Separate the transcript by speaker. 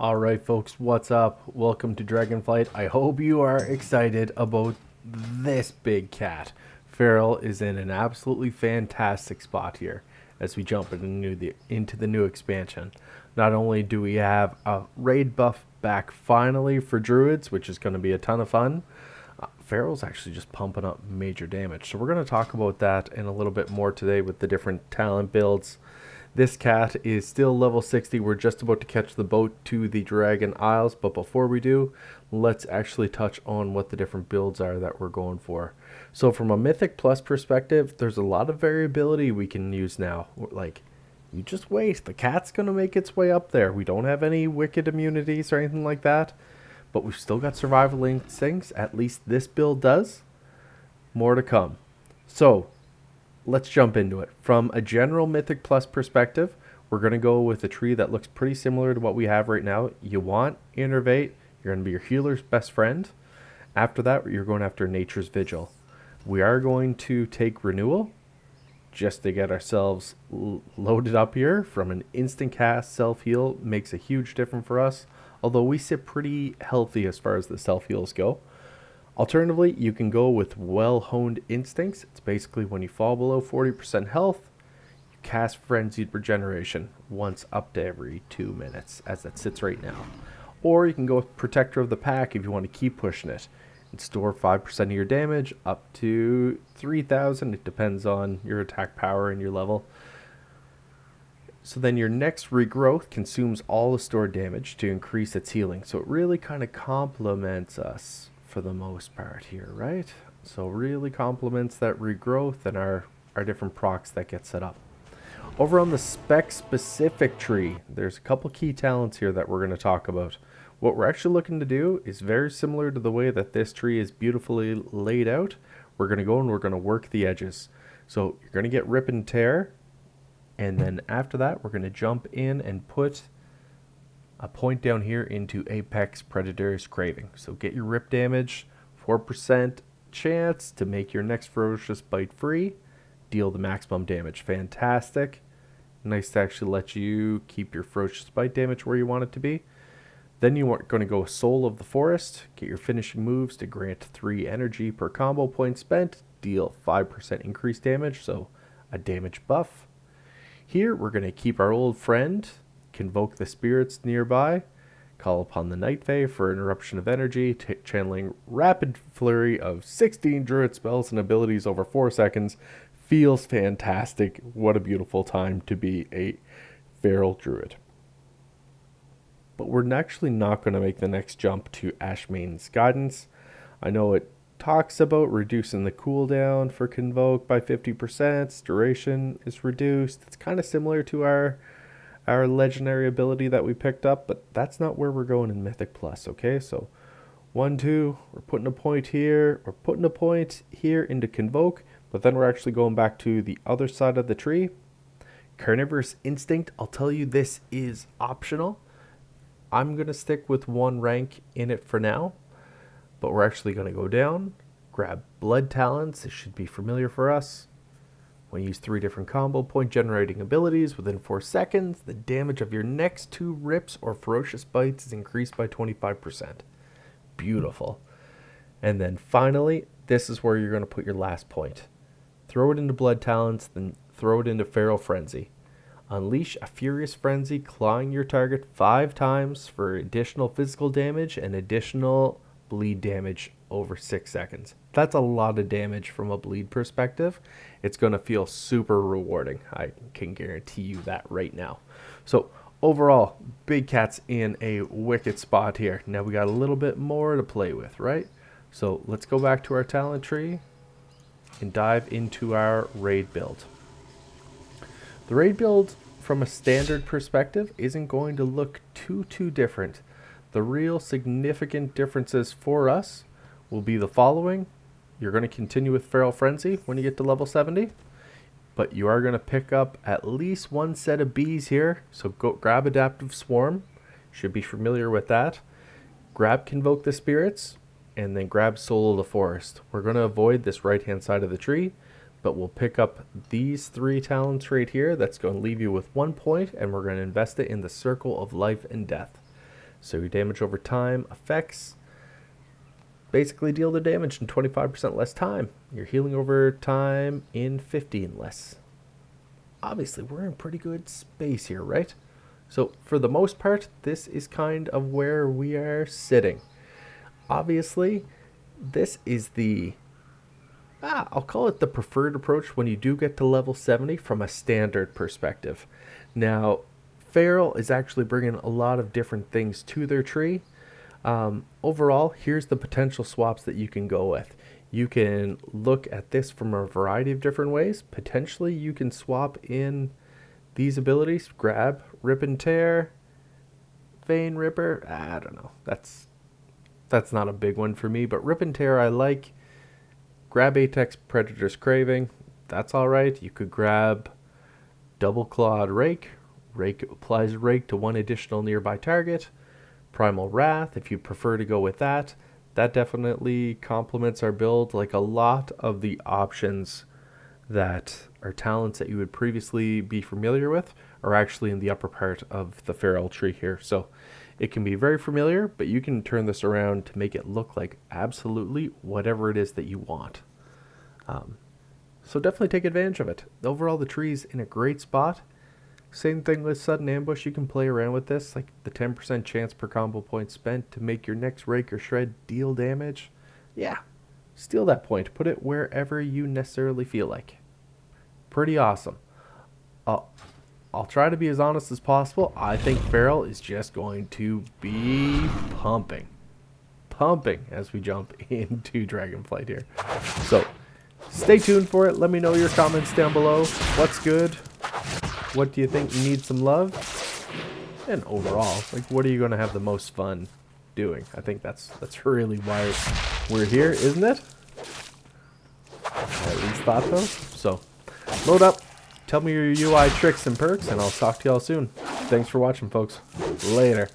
Speaker 1: Alright folks, what's up? Welcome to Dragonflight. I hope you are excited about this big cat. Feral is in an absolutely fantastic spot here as we jump into the new expansion. Not only do we have a raid buff back finally for Druids, which is going to be a ton of fun, Feral's actually just pumping up major damage. So we're going to talk about that and a little bit more today with the different talent builds. This cat is still level 60. We're just about to catch the boat to the Dragon Isles, but before we do, let's actually touch on what the different builds are that we're going for. So from a Mythic Plus perspective, there's a lot of variability we can use now. Like, you just wait. The cat's going to make its way up there. We don't have any wicked immunities or anything like that, but we've still got survival instincts. At least this build does. More to come. So let's jump into it. From a general Mythic Plus perspective, we're going to go with a tree that looks pretty similar to what we have right now. You want Innervate. You're going to be your healer's best friend. After that, you're going after Nature's Vigil. We are going to take Renewal just to get ourselves loaded up here. From an instant cast, self-heal makes a huge difference for us. Although we sit pretty healthy as far as the self-heals go. Alternatively, you can go with Well-Honed Instincts. It's basically when you fall below 40% health, you cast Frenzied Regeneration once up to every 2 minutes, as that sits right now. Or you can go with Protector of the Pack if you want to keep pushing it and store 5% of your damage up to 3,000. It depends on your attack power and your level. So then your next regrowth consumes all the stored damage to increase its healing. So it really kind of complements us for the most part here, right? So really complements that regrowth and our different procs that get set up. Over on the spec specific tree, there's a couple key talents here that we're going to talk about. What we're actually looking to do is very similar to the way that this tree is beautifully laid out. We're going to go and we're going to work the edges. So you're going to get Rip and Tear, and then after that we're going to jump in and put a point down here into Apex Predator's Craving. So get your rip damage, 4% chance to make your next Ferocious Bite free, deal the maximum damage. Fantastic. Nice to actually let you keep your Ferocious Bite damage where you want it to be. Then you are going to go Soul of the Forest, get your finishing moves to grant 3 energy per combo point spent, deal 5% increased damage, so a damage buff. Here we're going to keep our old friend, Convoke the Spirits nearby, call upon the Night Fae for interruption of energy, channeling Rapid Flurry of 16 Druid spells and abilities over 4 seconds. Feels fantastic. What a beautiful time to be a Feral Druid. But we're actually not going to make the next jump to Ashmane's Guidance. I know it talks about reducing the cooldown for Convoke by 50%. Its duration is reduced. It's kind of similar to our legendary ability that we picked up, but that's not where we're going in Mythic Plus, okay? So 1, 2, we're putting a point here, we're putting a point here into Convoke, but then we're actually going back to the other side of the tree. Carnivorous Instinct, I'll tell you, this is optional. I'm going to stick with 1 rank in it for now, but we're actually going to go down, grab Blood Talents. It should be familiar for us. When you use 3 different combo point generating abilities within 4 seconds, the damage of your next 2 rips or ferocious bites is increased by 25%. Beautiful. And then finally, this is where you're going to put your last point. Throw it into Blood Talents, then throw it into Feral Frenzy. Unleash a Furious Frenzy, clawing your target 5 times for additional physical damage and additional bleed damage over 6 seconds. That's a lot of damage from a bleed perspective. It's going to feel super rewarding. I can guarantee you that right now. So overall, Big Cat's in a wicked spot here. Now we got a little bit more to play with, right? So let's go back to our talent tree and dive into our raid build. The raid build from a standard perspective isn't going to look too different. The real significant differences for us will be the following. You're going to continue with Feral Frenzy when you get to level 70, but you are going to pick up at least 1 set of bees here. So go grab Adaptive Swarm, should be familiar with that. Grab Convoke the Spirits, and then grab Soul of the Forest. We're going to avoid this right hand side of the tree, but we'll pick up these 3 talents right here. That's going to leave you with 1 point, and we're going to invest it in the Circle of Life and Death. So your damage over time effects basically deal the damage in 25% less time. You're healing over time in 15 less. Obviously, we're in pretty good space here, right? So for the most part, this is kind of where we are sitting. Obviously, this is the, I'll call it the preferred approach when you do get to level 70 from a standard perspective. Now, Feral is actually bringing a lot of different things to their tree. Overall, here's the potential swaps that you can go with. You can look at this from a variety of different ways. Potentially, you can swap in these abilities. Grab, Rip and Tear, Vein Ripper. I don't know. That's not a big one for me, but Rip and Tear I like. Grab Apex Predator's Craving. That's alright. You could grab Double Clawed Rake. Rake applies Rake to one additional nearby target. Primal Wrath, if you prefer to go with that. That definitely complements our build. Like a lot of the options that are talents that you would previously be familiar with are actually in the upper part of the Feral tree here. So it can be very familiar, but you can turn this around to make it look like absolutely whatever it is that you want. So definitely take advantage of it. Overall, the tree is in a great spot. Same thing with Sudden Ambush. You can play around with this, like the 10% chance per combo point spent to make your next Rake or Shred deal damage. Yeah, steal that point. Put it wherever you necessarily feel like. Pretty awesome. I'll try to be as honest as possible. I think Feral is just going to be pumping as we jump into Dragonflight here. So stay tuned for it. Let me know your comments down below. What's good? What do you think needs some love? And overall, like, what are you going to have the most fun doing? I think that's really why we're here, isn't it? I at least thought so. So load up. Tell me your UI tricks and perks, and I'll talk to y'all soon. Thanks for watching, folks. Later.